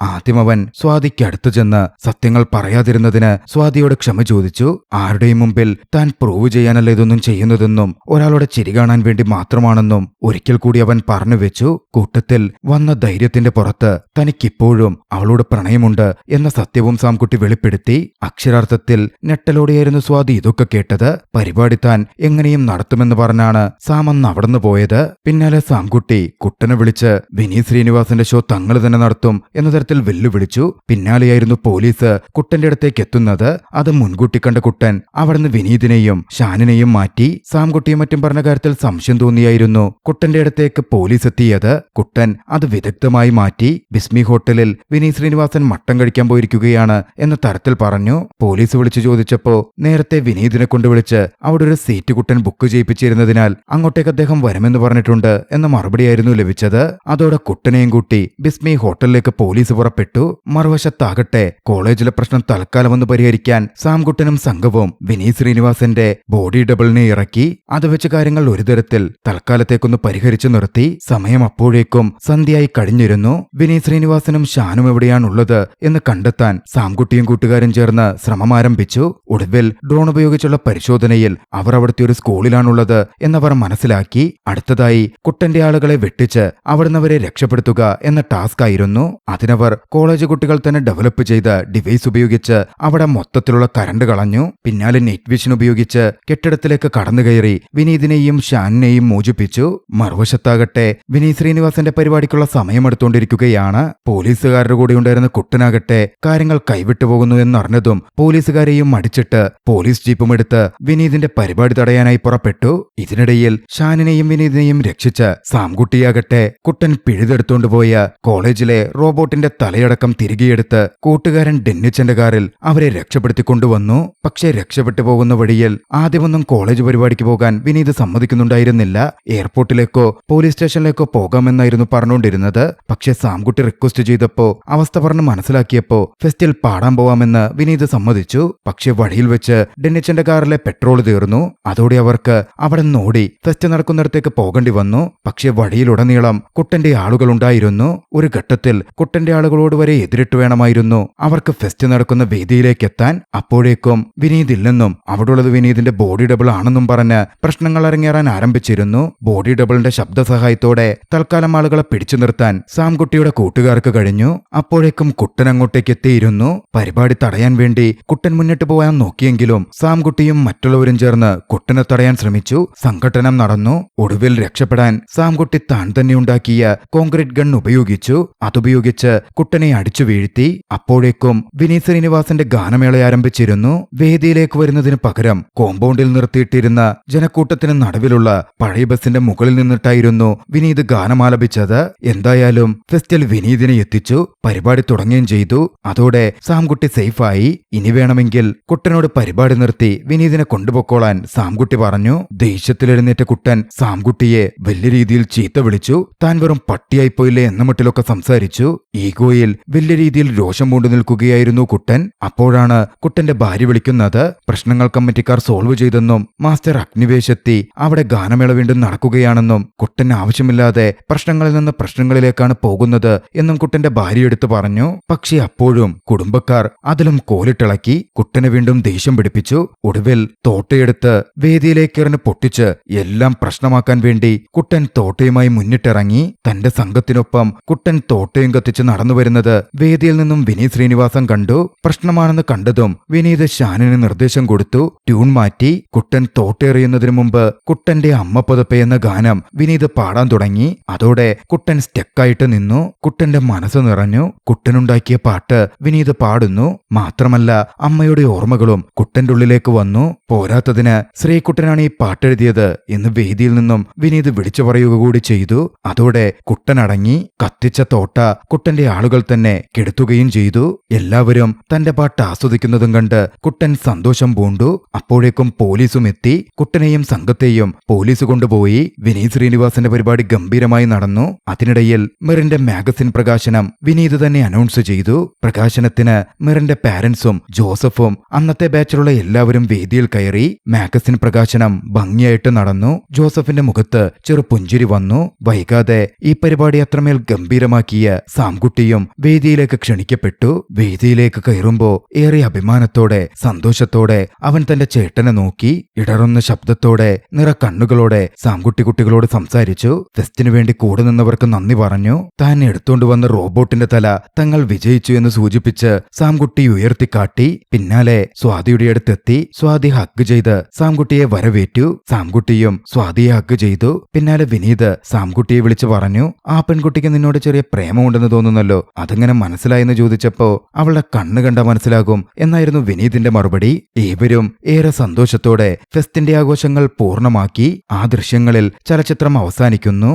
ആദ്യം അവൻ സ്വാതിക്കടുത്തു ചെന്ന് സത്യങ്ങൾ പറയാതിരുന്നതിന് സ്വാതിയോട് ക്ഷമ ചോദിച്ചു. ആരുടെയും മുമ്പിൽ താൻ പ്രൂവ് ചെയ്യാനല്ല ഇതൊന്നും ചെയ്യുന്നതെന്നും ഒരാളുടെ ചിരി കാണാൻ വേണ്ടി മാത്രമാണെന്നും ഒരിക്കൽ കൂടി അവൻ പറഞ്ഞു വെച്ചു. കൂട്ടത്തിൽ വന്ന ധൈര്യത്തിന്റെ പുറത്ത് തനിക്കിപ്പോഴും അവളോട് പ്രണയമുണ്ട് എന്ന സത്യവും സാംകുട്ടി വെളിപ്പെടുത്തി. അക്ഷരാർത്ഥത്തിൽ ഞെട്ടലോടെയായിരുന്നു സ്വാതി ഇതൊക്കെ കേട്ടത്. പരിപാടി താൻ എങ്ങനെയും നടത്തുമെന്ന് പറഞ്ഞാണ് സാം അന്ന് അവിടുന്ന് പോയത്. പിന്നാലെ സാംകുട്ടി കുട്ടനെ വിളിച്ച് വിനീത് ശ്രീനിവാസന്റെ ഷോ തങ്ങൾ തന്നെ നടത്തും എന്ന തരത്തിൽ വെല്ലുവിളിച്ചു. പിന്നാലെയായിരുന്നു പോലീസ് കുട്ടന്റെ അടുത്തേക്ക് എത്തുന്നത്. അത് മുൻകൂട്ടി കണ്ട കുട്ടൻ അവിടുന്ന് വിനീതിനെയും ഷാനിനെയും മാറ്റി. സാംകുട്ടിയും മറ്റും പറഞ്ഞ കാര്യത്തിൽ സംശയം തോന്നിയായിരുന്നു കുട്ടന്റെ അടുത്തേക്ക് പോലീസ് എത്തിയത്. കുട്ടൻ അത് വിദഗ്ധമായി മാറ്റി. ബിസ്മി ഹോട്ടലിൽ വിനീത് ശ്രീനിവാസൻ മട്ടൻ കഴിക്കാൻ പോയിരിക്കുകയാണ് എന്ന തരത്തിൽ പറഞ്ഞു. പോലീസ് വിളിച്ചു ചോദിച്ചപ്പോ നേരത്തെ വിനീതിനെ കൊണ്ടുവിളിച്ച് അവിടെ ഒരു സീറ്റ് കുട്ടൻ ബുക്ക് ചെയ്യിപ്പിച്ചിരുന്നതിനാൽ അങ്ങോട്ടേക്ക് അദ്ദേഹം വരുമെന്ന് പറഞ്ഞിട്ടുണ്ട് എന്ന മറുപടിയായിരുന്നു ലഭിച്ചത്. അതോടെ കുട്ടനെയും കൂട്ടി ബിസ്മി ഹോട്ടലിലേക്ക് പോലീസ് പുറപ്പെട്ടു. മറുവശത്താകട്ടെ കോളേജിലെ പ്രശ്നം തൽക്കാലമൊന്ന് പരിഹരിക്കാൻ സാംകുട്ടനും സംഘവും വിനീത് ശ്രീനിവാസന്റെ ബോഡി ഡബിളിനെ ഇറക്കി. അത് വെച്ച് കാര്യങ്ങൾ ഒരു തരത്തിൽ തൽക്കാലത്തേക്കൊന്ന് പരിഹരിച്ചു നിർത്തി. സമയം അപ്പോഴേക്കും സന്ധ്യയായി കഴിഞ്ഞിരുന്നു. വിനീത് ശ്രീനിവാസനും ഷാനും എവിടെയാണുള്ളത് എന്ന് കണ്ടെത്താൻ സാംകുട്ടിയും കൂട്ടുകാരും ചേർന്ന് ശ്രമം ആരംഭിച്ചു. ഒടുവിൽ ഡ്രോൺ ഉപയോഗിച്ചുള്ള പരിശോധനയിൽ അവർ അവിടുത്തെ ഒരു സ്കൂളിലാണുള്ളത് എന്നവർ മനസ്സിലാക്കി. അടുത്തതായി കുട്ടന്റെ ആളുകളെ വെട്ടിച്ച് അവിടുന്ന് അവരെ രക്ഷപ്പെടുത്തുക എന്ന ടാസ്ക് ആയിരുന്നു. അതിനവർ കോളേജ് കുട്ടികൾ തന്നെ ഡെവലപ്പ് ചെയ്ത ഡിവൈസ് ഉപയോഗിച്ച് അവിടെ മൊത്തത്തിലുള്ള കറണ്ട് കളഞ്ഞു. പിന്നാലെ നെറ്റ് വിഷൻ ഉപയോഗിച്ച് കെട്ടിടത്തിലേക്ക് കടന്നുകയറി വിനീതിനെയും ഷാനിനെയും മോചിപ്പിച്ചു. മറുവശത്താകട്ടെ വിനീത് ശ്രീനിവാസന്റെ പരിപാടിക്കുള്ള സമയമെടുത്തുകൊണ്ടിരിക്കുകയാണ്. പോലീസുകാരുടെ കൂടെ ഉണ്ടായിരുന്ന കുട്ടനാകട്ടെ കാര്യങ്ങൾ കൈവിട്ടു പോകുന്നു എന്നറിഞ്ഞതും പോലീസുകാരെയും മടിച്ചിട്ട് പോലീസ് ജീപ്പും എടുത്ത് വിനീതിന്റെ പരിപാടി തടയാനായി പുറപ്പെട്ടു. ഇതിനിടയിൽ ഷാനിനെയും വിനീതിനെയും രക്ഷിച്ച് സാംകുട്ടിയാകട്ടെ കുട്ടൻ പിഴുതെടുത്തുകൊണ്ടുപോയ കോളേജിലെ റോബോട്ടിന്റെ തലയടക്കം തിരികെയെടുത്ത് കൂട്ടുകാരൻ ഡെന്നിച്ചന്റെ കാറിൽ അവരെ രക്ഷപ്പെടുത്തിക്കൊണ്ടുവന്നു. പക്ഷേ രക്ഷപ്പെട്ടു പോകുന്ന വഴിയിൽ ആദ്യമൊന്നും കോളേജ് പരിപാടിക്ക് പോകാൻ വിനീത് സമ്മതിക്കുന്നുണ്ടായിരുന്നില്ല. എയർപോർട്ടിലേക്കോ പോലീസ് സ്റ്റേഷനിലേക്കോ പോകാമെന്നായിരുന്നു പറഞ്ഞുകൊണ്ടിരുന്നത്. പക്ഷേ സാംകുട്ടി റിക്വസ്റ്റ് ചെയ്തപ്പോ അവസ്ഥ പറഞ്ഞ് മനസ്സിലാക്കിയപ്പോ ഫെസ്റ്റിൽ പാടാൻ പോവാമെന്ന് വിനീത് സമ്മതിച്ചു. പക്ഷേ വഴിയിൽ വെച്ച് ഡെന്നിച്ചന്റെ കാറിലെ പെട്രോൾ തീർന്നു. അതോടെ അവർക്ക് അവിടെ നോടി ഫെസ്റ്റ് നടക്കുന്നിടത്തേക്ക് പോകേണ്ടി വന്നു. പക്ഷേ വഴിയിലുടനീളം കുട്ടന്റെ ആളുകളുണ്ടായിരുന്നു. ഒരു ഘട്ടത്തിൽ കുട്ടന്റെ ആളുകളോട് വരെ എതിരിട്ട് വേണമായിരുന്നു അവർക്ക് ഫെസ്റ്റ് നടക്കുന്ന വേദിയിലേക്ക് എത്താൻ. അപ്പോഴേക്കും വിനീത് ഇല്ലെന്നും അവിടുള്ളത് വിനീതിന്റെ ബോഡി ഡബിൾ ആണെന്നും പറഞ്ഞ് പ്രശ്നങ്ങൾ അരങ്ങേറാൻ ആരംഭിച്ചിരുന്നു. ബോഡി ഡബിളിന്റെ ശബ്ദ സഹായത്തോടെ തൽക്കാലം ആളുകളെ പിടിച്ചു നിർത്താൻ സാംകുട്ടിയുടെ കൂട്ടുകാർക്ക് കഴിഞ്ഞു. അപ്പോഴേക്കും കുട്ടൻ അങ്ങോട്ടേക്ക് എത്തിയിരുന്നു. പരിപാടി തടയാൻ വേണ്ടി കുട്ടൻ മുന്നിട്ട് പോകാൻ നോക്കിയെങ്കിലും സാംകുട്ടിയും മറ്റുള്ളവരും ചേർന്ന് കുട്ടനെ തടയാൻ ശ്രമിച്ചു. സംഘട്ടനം നടന്നു. ഒടുവിൽ രക്ഷപ്പെടാൻ സാംകുട്ടി താൻ തന്നെ ഉണ്ടാക്കിയ കോൺക്രീറ്റ് ഗൺ ഉപയോഗിച്ചു. അതുപയോഗിച്ച് കുട്ടനെ അടിച്ചു വീഴ്ത്തി. അപ്പോഴേക്കും വിനീത് ശ്രീനിവാസന്റെ ഗാനമേള ആരംഭിച്ചിരുന്നു. വേദിയിലേക്ക് വരുന്നതിന് പകരം കോമ്പൗണ്ടിൽ നിർത്തിയിട്ടിരുന്ന ജനക്കൂട്ടത്തിന് നടുവിലുള്ള പഴയ ബസിന്റെ മുകളിൽ നിന്നിട്ടായിരുന്നു വിനീത് ഗാനമാലപിച്ചത്. എന്തായാലും ഫെസ്റ്റിൽ വിനീതിനെ എത്തിച്ചു. പരിപാടി തുടങ്ങുകയും ചെയ്തു. അതോടെ സാംകുട്ടി സേഫായി. ഇനി വേണമെങ്കിൽ കുട്ടനോട് പരിപാടി നിർത്തി വിനീതിനെ കൊണ്ടുപോയിക്കോളാൻ സാംകുട്ടി പറഞ്ഞു. ദേഷ്യത്തിലെഴുന്നേറ്റ കുട്ടൻ സാംകുട്ടിയെ വലിയ രീതിയിൽ ചീത്ത വിളിച്ചു. താൻ വെറും പട്ടിയായിപ്പോയില്ലേ എന്ന മട്ടിലൊക്കെ സംസാരിച്ചു. ഈഗോ ഈഗോയിൽ വലിയ രീതിയിൽ രോഷം പൂണ്ടു നിൽക്കുകയായിരുന്നു കുട്ടൻ. അപ്പോഴാണ് കുട്ടന്റെ ഭാര്യ വിളിക്കുന്നത്. പ്രശ്നങ്ങൾ കമ്മിറ്റിക്കാർ സോൾവ് ചെയ്തെന്നും മാസ്റ്റർ അഗ്നിവേശെത്തി അവിടെ ഗാനമേള വീണ്ടും നടക്കുകയാണെന്നും കുട്ടൻ ആവശ്യമില്ലാതെ പ്രശ്നങ്ങളിൽ നിന്ന് പ്രശ്നങ്ങളിലേക്കാണ് പോകുന്നത് എന്നും കുട്ടന്റെ ഭാര്യ എടുത്തു പറഞ്ഞു. പക്ഷെ അപ്പോഴും കുടുംബക്കാർ അതിലും കോലിട്ടിളക്കി കുട്ടനെ വീണ്ടും ദേഷ്യം പിടിപ്പിച്ചു. ഒടുവിൽ തോട്ടയെടുത്ത് വേദിയിലേക്കെറിഞ്ഞ് പൊട്ടിച്ച് എല്ലാം പ്രശ്നമാക്കാൻ വേണ്ടി കുട്ടൻ തോട്ടയുമായി മുന്നിട്ടിറങ്ങി. തന്റെ സംഘത്തിനൊപ്പം കുട്ടൻ തോട്ടയും കത്തിച്ച് നടന്നുവരുന്നത് വേദിയിൽ നിന്നും വിനീത് ശ്രീനിവാസൻ കണ്ടു. പ്രശ്നമാണെന്ന് കണ്ടതും വിനീത് ഷാനിന് നിർദ്ദേശം കൊടുത്തു. ട്യൂൺ മാറ്റി. കുട്ടൻ തോട്ടയെറിയുന്നതിനു മുമ്പ് കുട്ടന്റെ അമ്മ പതപ്പേ എന്ന ഗാനം വിനീത് പാടാൻ തുടങ്ങി. അതോടെ കുട്ടൻ സ്റ്റെക്കായിട്ട് നിന്നു. കുട്ടന്റെ മനസ്സ് നിറഞ്ഞു. കുട്ടനുണ്ടാക്കിയ പാട്ട് വിനീത് പാടുന്നു. മാത്രമല്ല അമ്മയുടെ ഓർമ്മകളും കുട്ടന്റെ ഉള്ളിലേക്ക് വന്നു. പോരാത്തതിന് ശ്രീകുട്ടനാണ് ഈ പാട്ടെഴുതിയത് എന്ന് വേദിയിൽ നിന്നും വിനീത് വിളിച്ചു പറയുക കൂടി ചെയ്തു. അതോടെ കുട്ടനടങ്ങി. കത്തിച്ച തോട്ട കുട്ടന്റെ ആളുകൾ തന്നെ കെടുത്തുകയും ചെയ്തു. എല്ലാവരും തന്റെ പാട്ട് ആസ്വദിക്കുന്നതും കണ്ട് കുട്ടൻ സന്തോഷം പൂണ്ടു. അപ്പോഴേക്കും പോലീസും എത്തി. കുട്ടനെയും സംഘത്തെയും പോലീസ് കൊണ്ടുപോയി. വിനീത് ശ്രീനിവാസന്റെ പരിപാടി ഗംഭീരമായി നടന്നു. അതിനിടയിൽ മിറിന്റെ മാഗസിൻ പ്രകാശനം വിനീത് തന്നെ അനൗൺസ് ചെയ്തു. പ്രകാശനത്തിന് മിറിന്റെ പാരന്റ്സും ജോസഫും അന്നത്തെ ബാച്ചിലുള്ള എല്ലാവരും വേദിയിൽ കയറി. മാഗസിൻ പ്രകാശനം ഭംഗിയായിട്ട് നടന്നു. ജോസഫിന്റെ മുഖത്ത് ചെറു പുഞ്ചിരി വന്നു. വൈകാതെ ഈ പരിപാടി അത്രമേൽ ഗംഭീരമാക്കിയ സാംകുട്ടിയും വേദിയിലേക്ക് ക്ഷണിക്കപ്പെട്ടു. വേദിയിലേക്ക് കയറുമ്പോ ഏറെ അഭിമാനത്തോടെ സന്തോഷത്തോടെ അവൻ തന്റെ ചേട്ടനെ നോക്കി. ഇടറുന്ന ശബ്ദത്തോടെ നിറക്കണ്ണുകളോടെ സാംകുട്ടി കുട്ടികളോട് സംസാരിച്ചു. ഫെസ്റ്റിനു വേണ്ടി കൂടെ നിന്നവർക്ക് നന്ദി പറഞ്ഞു. താൻ എടുത്തുകൊണ്ടുവന്ന റോബോട്ടിന്റെ തല തങ്ങൾ വിജയിച്ചു എന്ന് സൂചിപ്പിച്ച് സാംകുട്ടി ഉയർത്തിക്കാട്ടി. പിന്നാലെ സ്വാതിയുടെ അടുത്തെത്തി. സ്വാതി ഹഗ് ചെയ്ത് സാംകുട്ടിയെ വരവേറ്റു. സാംകുട്ടിയും സ്വാതിയെ ഹഗ് ചെയ്തു. പിന്നാലെ വിനീത് സാംകുട്ടിയെ വിളിച്ചു പറഞ്ഞു, ആ പെൺകുട്ടിക്ക് നിന്നോട് ചെറിയ പ്രേമമുണ്ടെന്ന് തോന്നുന്നല്ലോ, അതെങ്ങനെ മനസ്സിലായെന്ന് ചോദിച്ചപ്പോ അവളുടെ കണ്ണ് കണ്ട മനസ്സിലാകും എന്നായിരുന്നു വിനീതിന്റെ മറുപടി. ഏവരും ഏറെ സന്തോഷത്തോടെ ഫെസ്റ്റിന്റെ ആഘോഷങ്ങൾ പൂർണ്ണമാക്കി. ആ ദൃശ്യങ്ങളിൽ ചലച്ചിത്രം അവസാനിക്കുന്നു.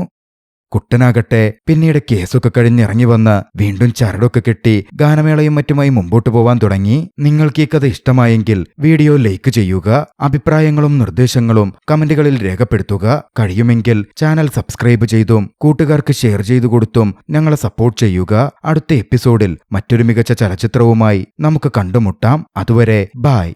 കുട്ടനാകട്ടെ പിന്നീട് കേസൊക്കെ കഴിഞ്ഞിറങ്ങി വന്ന് വീണ്ടും ചരടൊക്കെ കെട്ടി ഗാനമേളയും മറ്റുമായി മുമ്പോട്ട് പോവാൻ തുടങ്ങി. നിങ്ങൾക്ക് ഈ കഥ ഇഷ്ടമായെങ്കിൽ വീഡിയോ ലൈക്ക് ചെയ്യുക. അഭിപ്രായങ്ങളും നിർദ്ദേശങ്ങളും കമന്റുകളിൽ രേഖപ്പെടുത്തുക. കഴിയുമെങ്കിൽ ചാനൽ സബ്സ്ക്രൈബ് ചെയ്തും കൂട്ടുകാർക്ക് ഷെയർ ചെയ്തു കൊടുത്തും ഞങ്ങളെ സപ്പോർട്ട് ചെയ്യുക. അടുത്ത എപ്പിസോഡിൽ മറ്റൊരു മികച്ച ചലച്ചിത്രവുമായി നമുക്ക് കണ്ടുമുട്ടാം. അതുവരെ ബൈ.